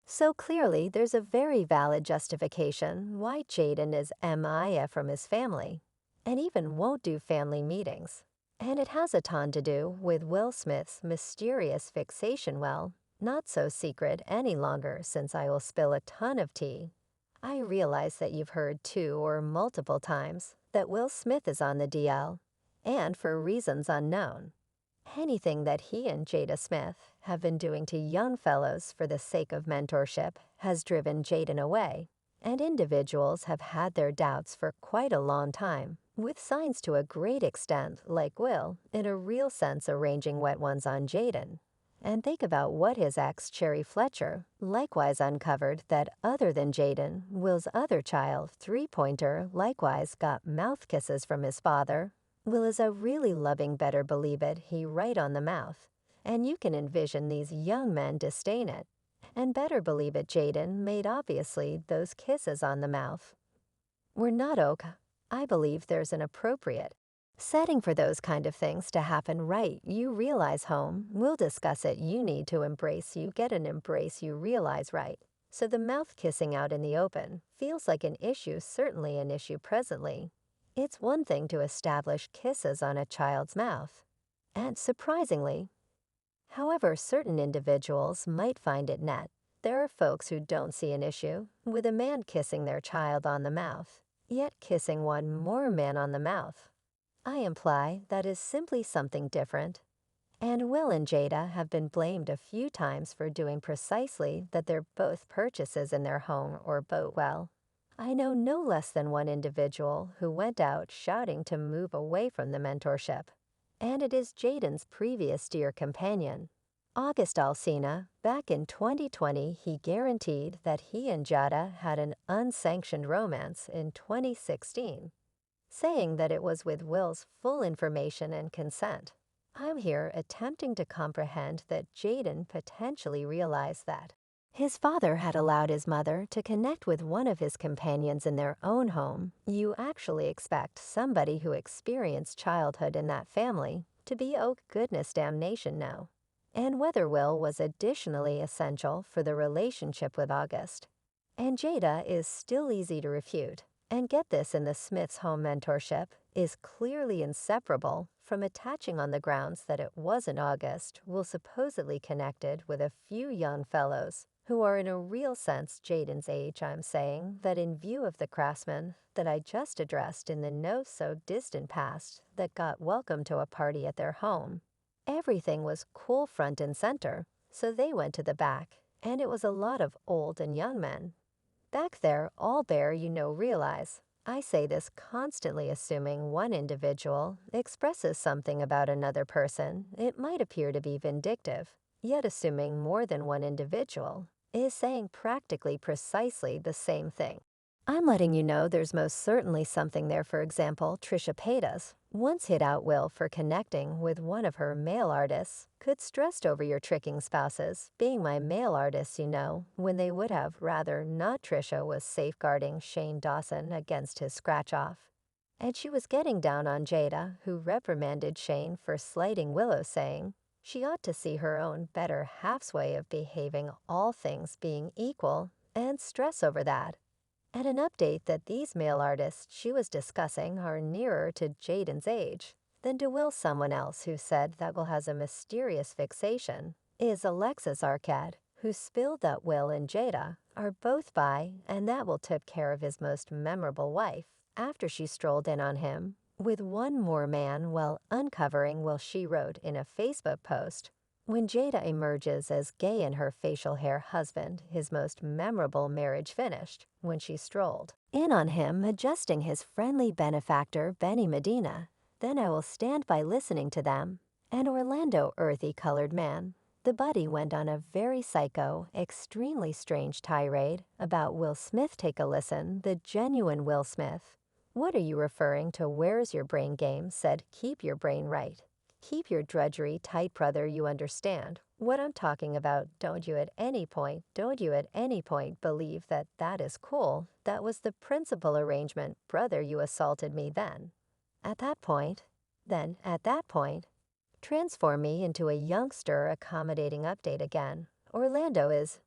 So clearly, there's a very valid justification why Jaden is MIA from his family, and even won't do family meetings. And it has a ton to do with Will Smith's mysterious fixation. Well, not so secret any longer since I will spill a ton of tea. I realize that you've heard two or multiple times that Will Smith is on the DL, and for reasons unknown. Anything that he and Jada Smith have been doing to young fellows for the sake of mentorship has driven Jaden away, and individuals have had their doubts for quite a long time, with signs to a great extent, like Will, in a real sense arranging wet ones on Jaden. And think about what his ex, Cherry Fletcher, likewise uncovered that other than Jaden, Will's other child, three-pointer, likewise got mouth kisses from his father. Will is a really loving better believe it he right on the mouth, and you can envision these young men disdain it. And better believe it Jaden made obviously those kisses on the mouth were not oak. I believe there's an appropriate setting for those kind of things to happen right. You realize home, we'll discuss it, you need to embrace, you get an embrace, you realize right. So the mouth kissing out in the open feels like an issue, certainly an issue presently. It's one thing to establish kisses on a child's mouth. And surprisingly, however certain individuals might find it net, there are folks who don't see an issue with a man kissing their child on the mouth, yet kissing one more man on the mouth. I imply that is simply something different. And Will and Jada have been blamed a few times for doing precisely that their both purchases in their home or boat well. I know no less than one individual who went out shouting to move away from the mentorship. And it is Jaden's previous dear companion. August Alsina, back in 2020, he guaranteed that he and Jada had an unsanctioned romance in 2016, saying that it was with Will's full information and consent. I'm here attempting to comprehend that Jaden potentially realized that his father had allowed his mother to connect with one of his companions in their own home. You actually expect somebody who experienced childhood in that family to be oh goodness damnation no. And whether Will was additionally essential for the relationship with August. And Jada is still easy to refute. And get this, in the Smiths' home mentorship is clearly inseparable from attaching on the grounds that it wasn't August, will supposedly connected with a few young fellows who are in a real sense Jaden's age. I'm saying that in view of the craftsmen that I just addressed in the no-so-distant past that got welcome to a party at their home, everything was cool front and center, so they went to the back, and it was a lot of old and young men. Back there, all bear realize. I say this constantly assuming one individual expresses something about another person, it might appear to be vindictive, yet assuming more than one individual is saying practically precisely the same thing. I'm letting you know there's most certainly something there. For example, Trisha Paytas once hit out Will for connecting with one of her male artists, could stressed over your tricking spouses, being my male artists, when they would have rather not. Trisha was safeguarding Shane Dawson against his scratch-off. And she was getting down on Jada, who reprimanded Shane for slighting Willow, saying she ought to see her own better half's way of behaving, all things being equal, and stress over that. And an update that these male artists she was discussing are nearer to Jaden's age than to Will. Someone else who said that Will has a mysterious fixation is Alexis Arquette, who spilled that Will and Jada are both bi, and that will took care of his most memorable wife after she strolled in on him with one more man while uncovering. Will, she wrote in a Facebook post, when Jada emerges as gay in her facial hair husband, his most memorable marriage finished when she strolled in on him adjusting his friendly benefactor Benny Medina. Then I will stand by listening to them. And Orlando earthy colored man. The buddy went on a very psycho, extremely strange tirade about Will Smith. Take a listen, the genuine Will Smith. What are you referring to? Where's your brain game? Said, keep your brain right. Keep your drudgery tight, brother. You understand what I'm talking about. Don't you at any point believe that that is cool? That was the principal arrangement. Brother, you assaulted me then. At that point, transform me into a youngster accommodating update again. Orlando is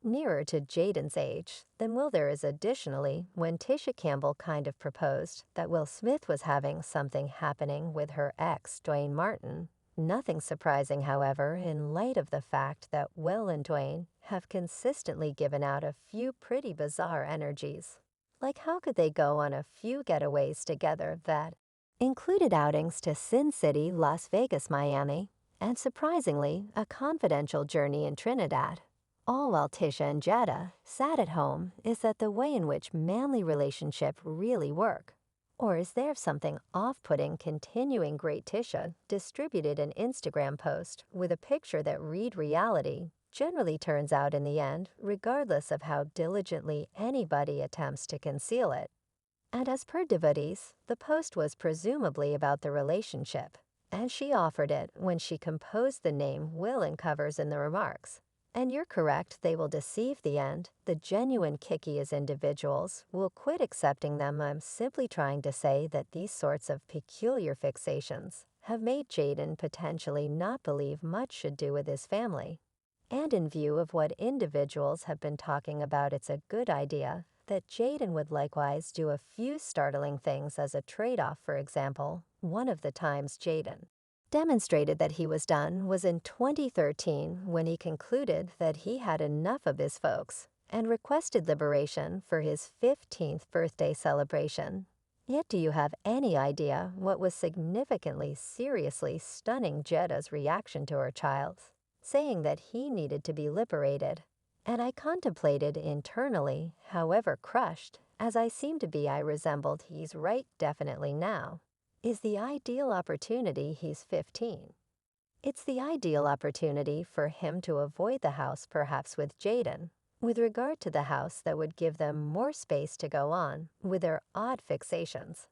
nearer to Jaden's age than Will there is additionally when Tisha Campbell kind of proposed that Will Smith was having something happening with her ex, Dwayne Martin. Nothing surprising, however, in light of the fact that Will and Dwayne have consistently given out a few pretty bizarre energies. Like, how could they go on a few getaways together that included outings to Sin City, Las Vegas, Miami, and surprisingly, a confidential journey in Trinidad? All while Tisha and Jetta sat at home. Is that the way in which manly relationships really work? Or is there something off-putting continuing? Great Tisha distributed an Instagram post with a picture that read reality generally turns out in the end, regardless of how diligently anybody attempts to conceal it. And as per devotees, the post was presumably about the relationship, and she offered it when she composed the name Will and covers in the remarks. And you're correct, they will deceive the end. The genuine kicky as individuals will quit accepting them. I'm simply trying to say that these sorts of peculiar fixations have made Jaden potentially not believe much should do with his family. And in view of what individuals have been talking about, it's a good idea that Jaden would likewise do a few startling things as a trade-off. For example, one of the times Jaden demonstrated that he was done was in 2013 when he concluded that he had enough of his folks and requested liberation for his 15th birthday celebration. Yet do you have any idea what was significantly, seriously stunning Jetta's reaction to her child, saying that he needed to be liberated? And I contemplated internally, however crushed, as I seem to be, I resembled he's right definitely now. Is the ideal opportunity he's 15. It's the ideal opportunity for him to avoid the house perhaps with Jaden, with regard to the house that would give them more space to go on with their odd fixations.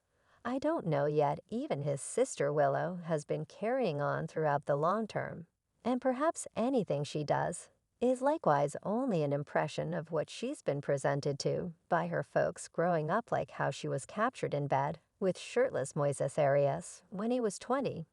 I don't know yet, even his sister Willow has been carrying on throughout the long term, and perhaps anything she does is likewise only an impression of what she's been presented to by her folks growing up, like how she was captured in bed with shirtless Moises Arias when he was 20.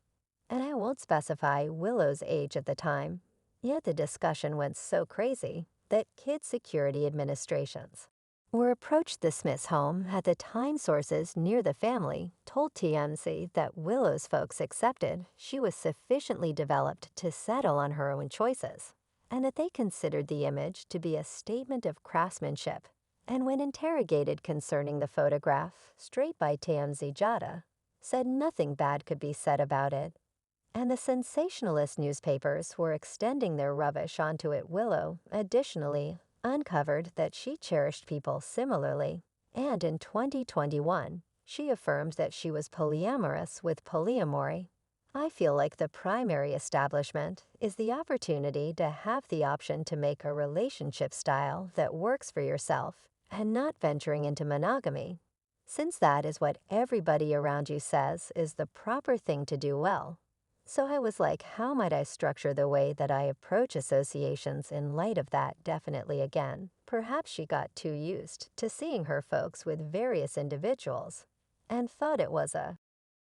And I won't specify Willow's age at the time, yet the discussion went so crazy that kid security administrations were approached the Smiths' home at the time. Sources near the family told TMZ that Willow's folks accepted she was sufficiently developed to settle on her own choices, and that they considered the image to be a statement of craftsmanship. And when interrogated concerning the photograph, straight by TMZ, Jada said nothing bad could be said about it. And the sensationalist newspapers were extending their rubbish onto it. Willow, additionally, uncovered that she cherished people similarly, and in 2021, she affirmed that she was polyamorous with polyamory. I feel like the primary establishment is the opportunity to have the option to make a relationship style that works for yourself and not venturing into monogamy, since that is what everybody around you says is the proper thing to do well. So I was like, how might I structure the way that I approach associations in light of that? Definitely, again, perhaps she got too used to seeing her folks with various individuals and thought it was a